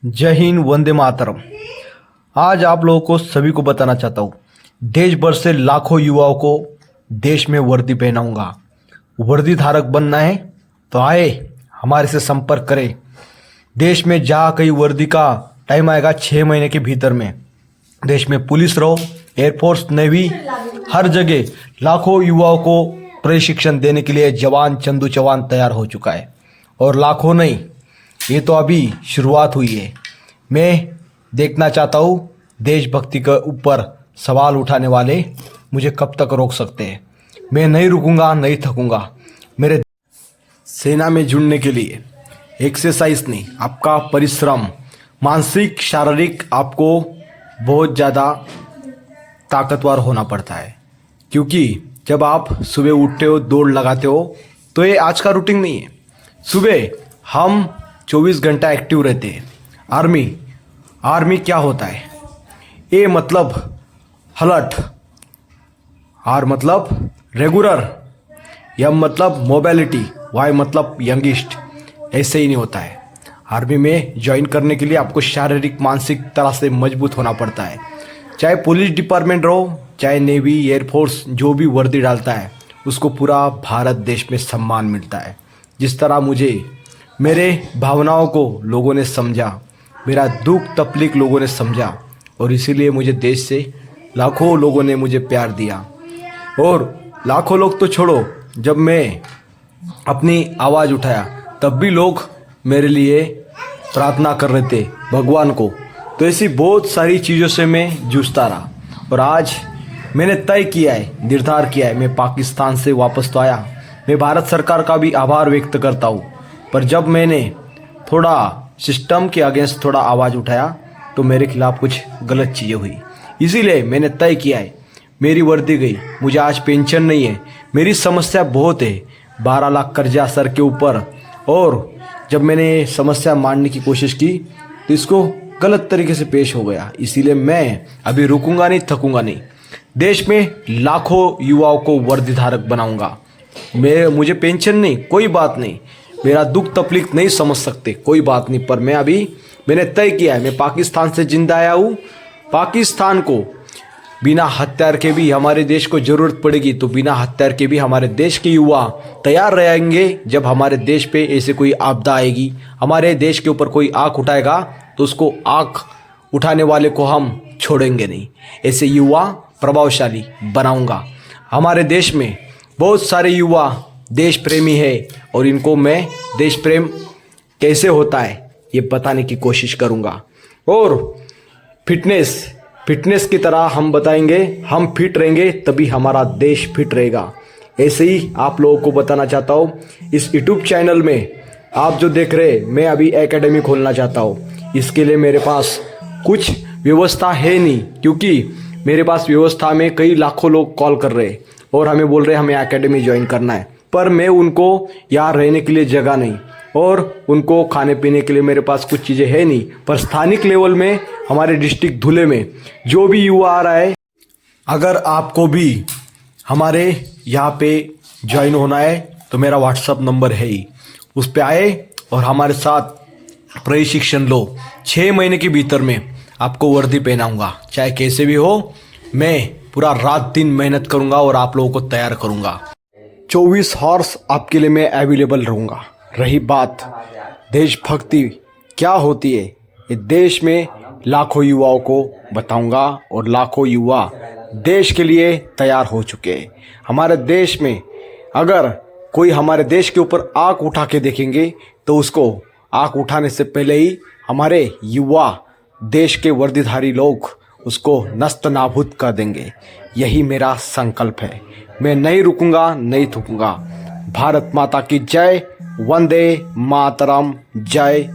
जय हिंद, वंदे मातरम। आज आप लोगों को सभी को बताना चाहता हूँ, देश भर से लाखों युवाओं को देश में वर्दी पहनाऊंगा। वर्दी धारक बनना है तो आए हमारे से संपर्क करें। देश में जहाँ कहीं वर्दी का टाइम आएगा 6 महीने के भीतर में देश में पुलिस रहो, एयरफोर्स, नेवी, हर जगह लाखों युवाओं को प्रशिक्षण देने के लिए जवान चंदू चौहान तैयार हो चुका है। और लाखों नहीं, ये तो अभी शुरुआत हुई है। मैं देखना चाहता हूँ देशभक्ति के ऊपर सवाल उठाने वाले मुझे कब तक रोक सकते हैं। मैं नहीं रुकूंगा, नहीं थकूंगा। मेरे सेना में जुड़ने के लिए एक्सरसाइज नहीं, आपका परिश्रम, मानसिक शारीरिक आपको बहुत ज़्यादा ताकतवर होना पड़ता है। क्योंकि जब आप सुबह उठते हो, दौड़ लगाते हो, तो ये आज का रूटीन नहीं है। सुबह हम 24 घंटा एक्टिव रहते हैं। आर्मी क्या होता है? ए मतलब अलर्ट, आर मतलब रेगुलर, एम मतलब मोबिलिटी, वाई मतलब यंगिस्ट। ऐसे ही नहीं होता है। आर्मी में ज्वाइन करने के लिए आपको शारीरिक मानसिक तरह से मजबूत होना पड़ता है। चाहे पुलिस डिपार्टमेंट रहो, चाहे नेवी, एयरफोर्स, जो भी वर्दी डालता है उसको पूरा भारत देश में सम्मान मिलता है। जिस तरह मुझे मेरे भावनाओं को लोगों ने समझा, मेरा दुख तकलीफ लोगों ने समझा, और इसीलिए मुझे देश से लाखों लोगों ने मुझे प्यार दिया। और लाखों लोग तो छोड़ो, जब मैं अपनी आवाज़ उठाया तब भी लोग मेरे लिए प्रार्थना कर रहे थे भगवान को। तो ऐसी बहुत सारी चीज़ों से मैं जूझता रहा, और आज मैंने तय किया है, निर्धार किया है, मैं पाकिस्तान से वापस तो आया। मैं भारत सरकार का भी आभार व्यक्त करता हूँ, पर जब मैंने थोड़ा सिस्टम के अगेंस्ट थोड़ा आवाज़ उठाया तो मेरे खिलाफ कुछ गलत चीज़ें हुई। इसीलिए मैंने तय किया है, मेरी वर्दी गई, मुझे आज पेंशन नहीं है, मेरी समस्या बहुत है, 12 लाख कर्जा सर के ऊपर। और जब मैंने समस्या मांडने की कोशिश की तो इसको गलत तरीके से पेश हो गया। इसीलिए मैं अभी रुकूंगा नहीं, थकूंगा नहीं। देश में लाखों युवाओं को वर्दी धारक बनाऊंगा। मुझे पेंशन नहीं, कोई बात नहीं, मेरा दुख तकलीफ नहीं समझ सकते, कोई बात नहीं, पर मैंने तय किया है, मैं पाकिस्तान से जिंदा आया हूँ। पाकिस्तान को बिना हथियार के भी हमारे देश को ज़रूरत पड़ेगी, तो बिना हथियार के भी हमारे देश के युवा तैयार रहेंगे। जब हमारे देश पे ऐसे कोई आपदा आएगी, हमारे देश के ऊपर कोई आँख उठाएगा, तो उसको आँख उठाने वाले को हम छोड़ेंगे नहीं। ऐसे युवा प्रभावशाली बनाऊंगा। हमारे देश में बहुत सारे युवा देश प्रेमी है, और इनको मैं देश प्रेम कैसे होता है ये बताने की कोशिश करूंगा। और फिटनेस की तरह हम बताएंगे, हम फिट रहेंगे तभी हमारा देश फिट रहेगा। ऐसे ही आप लोगों को बताना चाहता हूँ, इस यूट्यूब चैनल में आप जो देख रहे हैं, मैं अभी एकेडमी खोलना चाहता हूँ। इसके लिए मेरे पास कुछ व्यवस्था है नहीं, क्योंकि मेरे पास व्यवस्था में कई लाखों लोग कॉल कर रहे हैं और हमें बोल रहे हैं हमें एकेडमी ज्वाइन करना है, पर मैं उनको यहाँ रहने के लिए जगह नहीं, और उनको खाने पीने के लिए मेरे पास कुछ चीज़ें है नहीं। पर स्थानिक लेवल में हमारे डिस्ट्रिक्ट धुले में जो भी युवा आ रहा है, अगर आपको भी हमारे यहाँ पे ज्वाइन होना है तो मेरा व्हाट्सअप नंबर है ही, उस पर आए और हमारे साथ प्रशिक्षण लो। 6 महीने के भीतर में आपको वर्दी पहनाऊंगा, चाहे कैसे भी हो। मैं पूरा रात दिन मेहनत करूंगा और आप लोगों को तैयार करूंगा। 24 हॉर्स आपके लिए मैं अवेलेबल रहूँगा। रही बात देशभक्ति क्या होती है, ये देश में लाखों युवाओं को बताऊंगा, और लाखों युवा देश के लिए तैयार हो चुके हैं। हमारे देश में अगर कोई हमारे देश के ऊपर आँख उठा के देखेंगे तो उसको आँख उठाने से पहले ही हमारे युवा देश के वर्दीधारी लोग उसको नस्त नाबूद कर देंगे। यही मेरा संकल्प है। मैं नहीं रुकूंगा, नहीं थकूंगा। भारत माता की जय, वंदे मातरम, जय।